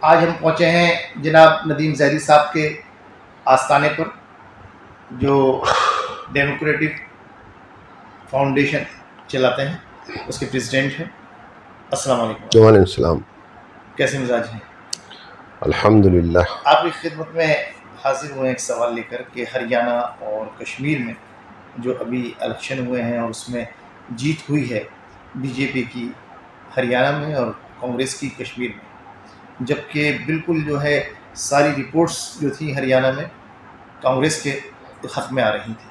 आज हम पहुंचे हैं जनाब नदीम ज़हरी साहब के आस्थाने पर, जो डेमोक्रेटिक फाउंडेशन चलाते हैं, उसके प्रेसिडेंट हैं। अस्सलाम वालेकुम। वालेकुम सलाम। कैसे मिजाज हैं? अल्हम्दुलिल्लाह। आपकी खिदमत में हाजिर हुए एक सवाल लेकर कि हरियाणा और कश्मीर में जो अभी इलेक्शन हुए हैं और उसमें जीत हुई है बीजेपी की हरियाणा में और कांग्रेस की कश्मीर में, जबकि बिल्कुल जो है सारी रिपोर्ट्स जो थी हरियाणा में कांग्रेस के हक़ में आ रही थी,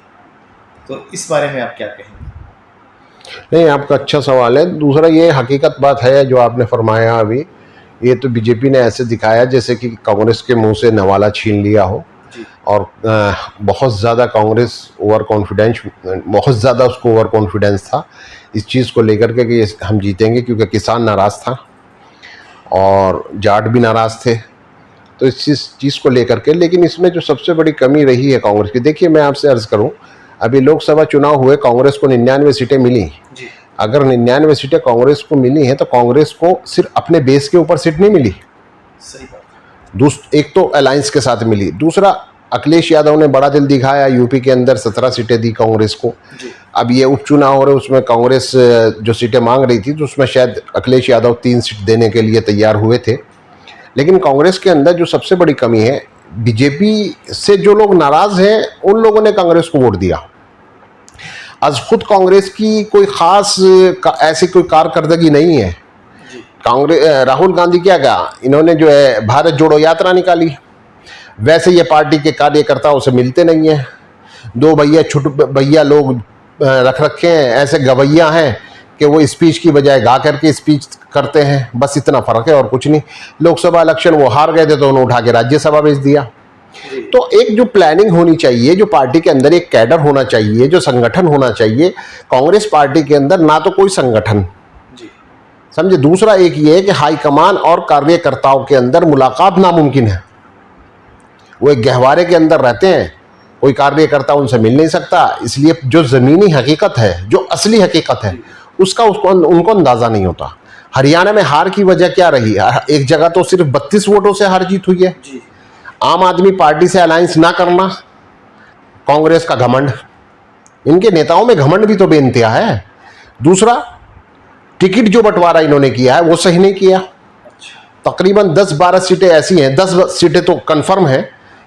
तो इस बारे में आप क्या कहेंगे? नहीं, आपका अच्छा सवाल है। दूसरा, ये हकीकत बात है जो आपने फरमाया अभी, ये तो बीजेपी ने ऐसे दिखाया जैसे कि कांग्रेस के मुंह से नवाला छीन लिया हो और बहुत ज़्यादा कांग्रेस ओवर कॉन्फिडेंस, बहुत ज़्यादा उसको ओवर कॉन्फिडेंस था इस चीज़ को लेकर के कि हम जीतेंगे, क्योंकि किसान नाराज़ था और जाट भी नाराज़ थे, तो इस चीज़ को लेकर के। लेकिन इसमें जो सबसे बड़ी कमी रही है कांग्रेस की, देखिए मैं आपसे अर्ज़ करूं, अभी लोकसभा चुनाव हुए, कांग्रेस को 99 सीटें मिली जी। अगर 99 सीटें कांग्रेस को मिली हैं तो कांग्रेस को सिर्फ अपने बेस के ऊपर सीट नहीं मिली, सही बात। एक तो अलायंस के साथ मिली, दूसरा अखिलेश यादव ने बड़ा दिल दिखाया, यूपी के अंदर 17 सीटें दी कांग्रेस को। अब ये उपचुनाव हो रहे, उसमें कांग्रेस जो सीटें मांग रही थी तो उसमें शायद अखिलेश यादव 3 सीट देने के लिए तैयार हुए थे। लेकिन कांग्रेस के अंदर जो सबसे बड़ी कमी है, बीजेपी से जो लोग नाराज हैं उन लोगों ने कांग्रेस को वोट दिया। आज खुद कांग्रेस की कोई खास ऐसी कोई कारकर्दगी नहीं है। कांग्रेस, राहुल गांधी क्या कहा, इन्होंने जो है भारत जोड़ो यात्रा निकाली, वैसे ये पार्टी के कार्यकर्ताओं से मिलते नहीं है। 2 भैया लोग रख रखे हैं, ऐसे गवैया हैं कि वो स्पीच की बजाय गा करके स्पीच करते हैं, बस इतना फ़र्क है और कुछ नहीं। लोकसभा इलेक्शन वो हार गए थे तो उन्हें उठा के राज्यसभा भेज दिया। तो एक जो प्लानिंग होनी चाहिए, जो पार्टी के अंदर एक कैडर होना चाहिए, जो संगठन होना चाहिए, कांग्रेस पार्टी के अंदर ना तो कोई संगठन, समझे। दूसरा एक ये है कि हाईकमान और कार्यकर्ताओं के अंदर मुलाकात नामुमकिन है, वो एक गहवारे के अंदर रहते हैं, कोई कार्यकर्ता उनसे मिल नहीं सकता। इसलिए जो ज़मीनी हकीकत है, जो असली हकीकत है, उसका उनको अंदाज़ा नहीं होता। हरियाणा में हार की वजह क्या रही? एक जगह तो सिर्फ 32 वोटों से हार जीत हुई है। आम आदमी पार्टी से अलायंस ना करना, कांग्रेस का घमंड, इनके नेताओं में घमंड भी तो बेइंतहा है। दूसरा, टिकट जो बंटवारा इन्होंने किया है वो सही नहीं किया। तकरीबन 10-12 सीटें ऐसी हैं, 10 सीटें तो कन्फर्म है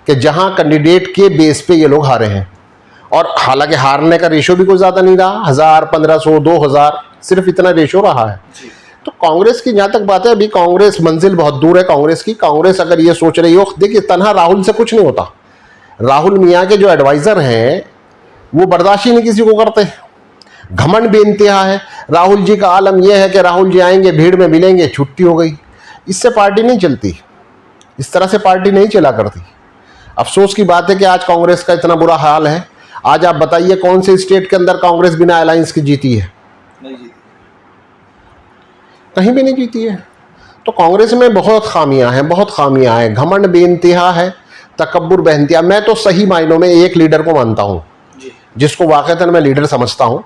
कि जहां कैंडिडेट के बेस पे ये लोग हारे हैं, और हालांकि हारने का रेशो भी कोई ज़्यादा नहीं रहा, 1000, 1500, 2000, सिर्फ इतना रेशो रहा है। तो कांग्रेस की जहाँ तक बात है, अभी कांग्रेस मंजिल बहुत दूर है कांग्रेस की। कांग्रेस अगर ये सोच रही हो, देखिए तन्हा राहुल से कुछ नहीं होता। राहुल मियाँ के जो एडवाइज़र हैं वो बर्दाश्त ही नहीं किसी को करते, घमंड बेइंतहा है। राहुल जी का आलम यह है कि राहुल जी आएंगे, भीड़ में मिलेंगे, छुट्टी हो गई। इससे पार्टी नहीं चलती, इस तरह से पार्टी नहीं चला करती। अफसोस की बात है कि आज कांग्रेस का इतना बुरा हाल है। आज आप बताइए कौन से स्टेट के अंदर कांग्रेस बिना अलायंस की जीती है? नहीं जीती, कहीं भी नहीं जीती है। तो कांग्रेस में बहुत खामियां हैं, बहुत खामियां हैं, घमंड बेइंतहा है, तकब्बुर बेइंतहा। मैं तो सही मायनों में एक लीडर को मानता हूं, जिसको वाकईतन मैं लीडर समझता हूं।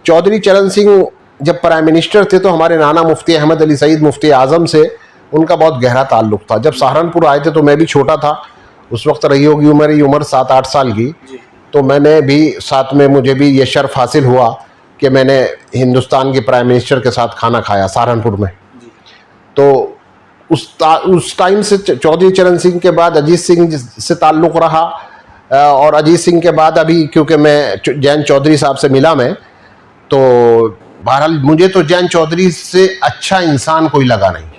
चौधरी चरण सिंह जब प्राइम मिनिस्टर थे तो हमारे नाना मुफ्ती अहमद अली सईद मुफ्ती आजम से उनका बहुत गहरा ताल्लुक था। जब सहारनपुर आए थे तो मैं भी छोटा था, उस वक्त रही होगी उम्र 7-8 साल की, तो मैंने भी साथ में, मुझे भी ये शर्फ हासिल हुआ कि मैंने हिंदुस्तान के प्राइम मिनिस्टर के साथ खाना खाया सहारनपुर में। तो उस टाइम से चौधरी चरण सिंह के बाद अजीत सिंह से ताल्लुक़ रहा, और अजीत सिंह के बाद अभी क्योंकि मैं जैन चौधरी साहब से मिला मैं, तो बहरहाल मुझे तो जैन चौधरी से अच्छा इंसान कोई लगा नहीं।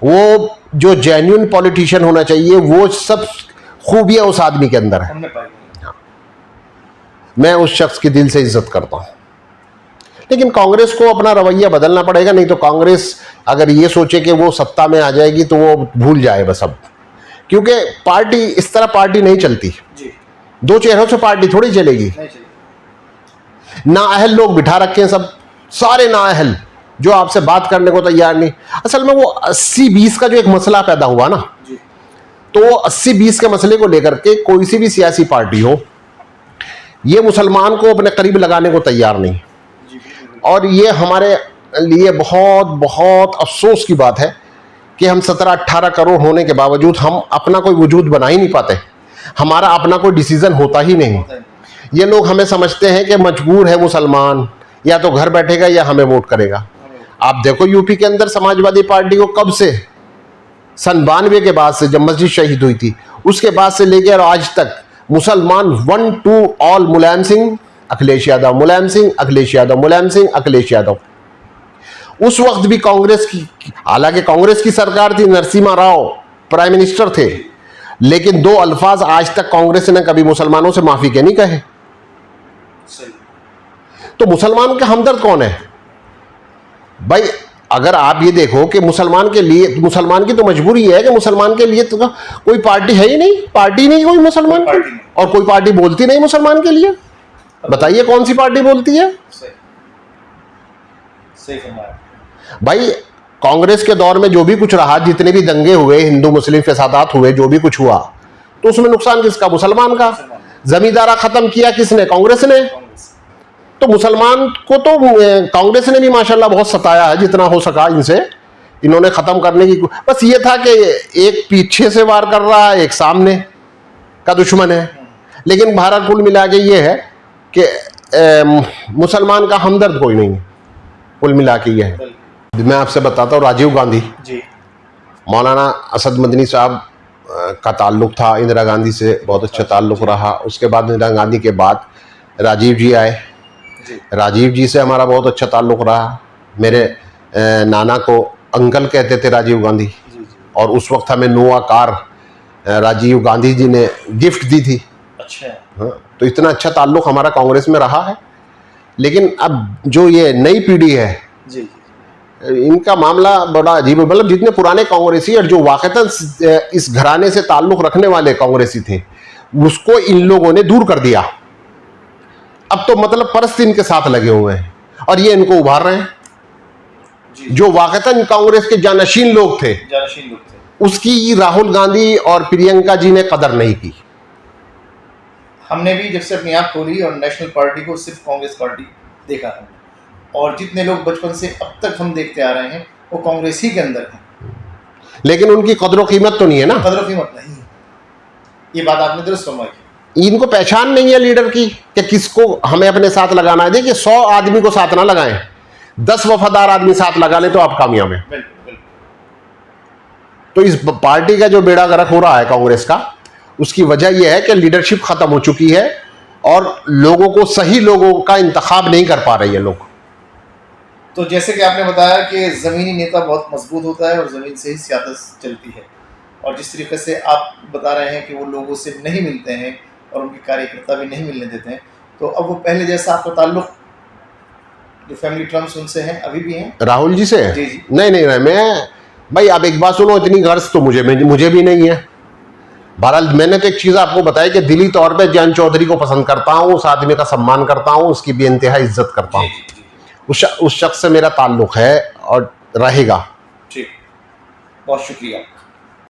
वो जो जेन्युइन पॉलिटिशियन होना चाहिए, वो सब खूबियां उस आदमी के अंदर है। मैं उस शख्स की दिल से इज्जत करता हूं। लेकिन कांग्रेस को अपना रवैया बदलना पड़ेगा, नहीं तो कांग्रेस अगर ये सोचे कि वो सत्ता में आ जाएगी तो वो भूल जाए बस अब, क्योंकि पार्टी इस तरह पार्टी नहीं चलती। 2 चेहरों से पार्टी थोड़ी चलेगी। नाअहल लोग बिठा रखे हैं, सब सारे नाअहल, जो आपसे बात करने को तैयार नहीं। असल में वो 80-20 का जो एक मसला पैदा हुआ ना, तो 80-20 के मसले को लेकर के कोई सी भी सियासी पार्टी हो, ये मुसलमान को अपने करीब लगाने को तैयार नहीं। और ये हमारे लिए बहुत बहुत अफसोस की बात है कि हम 17-18 करोड़ होने के बावजूद हम अपना कोई वजूद बना ही नहीं पाते, हमारा अपना कोई डिसीजन होता ही नहीं। ये लोग हमें समझते हैं कि मजबूर है मुसलमान, या तो घर बैठेगा या हमें वोट करेगा। आप देखो यूपी के अंदर समाजवादी पार्टी को कब से, सन 92 के बाद से, जब मस्जिद शहीद हुई थी, उसके बाद से लेकर आज तक मुसलमान 1 to ऑल मुलायम सिंह अखिलेश यादव, मुलायम सिंह अखिलेश यादव, मुलायम सिंह अखिलेश यादव। उस वक्त भी कांग्रेस की, हालांकि कांग्रेस की सरकार थी, नरसिम्हा राव प्राइम मिनिस्टर थे, लेकिन 2 अल्फाज आज तक कांग्रेस ने कभी मुसलमानों से माफी के नहीं कहे। तो मुसलमान का हमदर्द कौन है भाई? अगर आप ये देखो कि मुसलमान के लिए, मुसलमान की तो मजबूरी है कि मुसलमान के लिए तो कोई पार्टी है ही नहीं, पार्टी नहीं कोई मुसलमान की, और कोई पार्टी बोलती नहीं मुसलमान के लिए। बताइए कौन सी पार्टी बोलती है? सही फरमाया भाई। कांग्रेस के दौर में जो भी कुछ रहा, जितने भी दंगे हुए, हिंदू मुस्लिम फसादात हुए, जो भी कुछ हुआ, तो उसमें नुकसान किसका? मुसलमान का। जमींदारा खत्म किया किसने? कांग्रेस ने। तो मुसलमान को तो कांग्रेस ने भी माशाल्लाह बहुत सताया है, जितना हो सका इनसे इन्होंने खत्म करने की। बस ये था कि एक पीछे से वार कर रहा है, एक सामने का दुश्मन है। लेकिन भारत कुल मिला के ये है कि मुसलमान का हमदर्द कोई नहीं है, कुल मिला के ये है। मैं आपसे बताता हूँ, राजीव गांधी जी, मौलाना असद मदनी साहब का ताल्लुक था इंदिरा गांधी से, बहुत अच्छा ताल्लुक रहा। उसके बाद इंदिरा गांधी के बाद राजीव जी आए, राजीव जी से हमारा बहुत अच्छा ताल्लुक रहा। मेरे नाना को अंकल कहते थे राजीव गांधी, और उस वक्त हमें नोआ कार राजीव गांधी जी ने गिफ्ट दी थी। अच्छा। हाँ, तो इतना अच्छा ताल्लुक हमारा कांग्रेस में रहा है। लेकिन अब जो ये नई पीढ़ी है जी, इनका मामला बड़ा अजीब है। मतलब जितने पुराने कांग्रेसी और जो वाकईतन इस घराने से ताल्लुक रखने वाले कांग्रेसी थे, उसको इन लोगों ने दूर कर दिया। अब तो मतलब परस्त इनके साथ लगे हुए हैं और ये इनको उभार रहे हैं। जो वाकईतन कांग्रेस के जानशीन लोग थे, उसकी राहुल गांधी और प्रियंका जी ने कदर नहीं की। हमने भी जब से अपनी आंख खोली और नेशनल पार्टी को सिर्फ कांग्रेस पार्टी देखा है, और जितने लोग बचपन से अब तक हम देखते आ रहे हैं वो कांग्रेस ही के अंदर हैं। लेकिन उनकी कदर कीमत तो नहीं है ना, कदर कीमत नहीं है। ये बात आपने दुरुस्त फरमाई। इनको पहचान नहीं है लीडर की कि किसको हमें अपने साथ लगाना है। देखिए 100 आदमी को साथ ना लगाएं, 10 वफादार आदमी साथ लगा ले तो आप कामयाब हैं। तो इस पार्टी का जो बेड़ा गर्क हो रहा है कांग्रेस का, उसकी वजह यह है कि लीडरशिप खत्म हो चुकी है और लोगों को, सही लोगों का इंतखाब नहीं कर पा रही है लोग। तो जैसे कि आपने बताया कि ज़मीनी नेता बहुत मजबूत होता है और ज़मीन से ही सियासत चलती है, और जिस तरीके से आप बता रहे हैं कि वो लोगों से नहीं मिलते हैं और उनके कार्यकर्ता भी नहीं मिलने देते हैं, तो अब वो पहले जैसा आपका ताल्लुक जो फैमिली टर्म्स उनसे हैं अभी भी हैं? राहुल जी से? जी जी। नहीं, मैं भाई आप एक बात सुनो, इतनी गर्ज तो मुझे भी नहीं है। बहरहाल मैंने तो एक चीज़ आपको बताई कि दिली तौर पे जयंत चौधरी को पसंद करता हूँ, उस आदमी का सम्मान करता हूँ, उसकी बेइंतहा इज्जत करता हूँ। उस शख्स से मेरा ताल्लुक है और रहेगा। ठीक, बहुत शुक्रिया।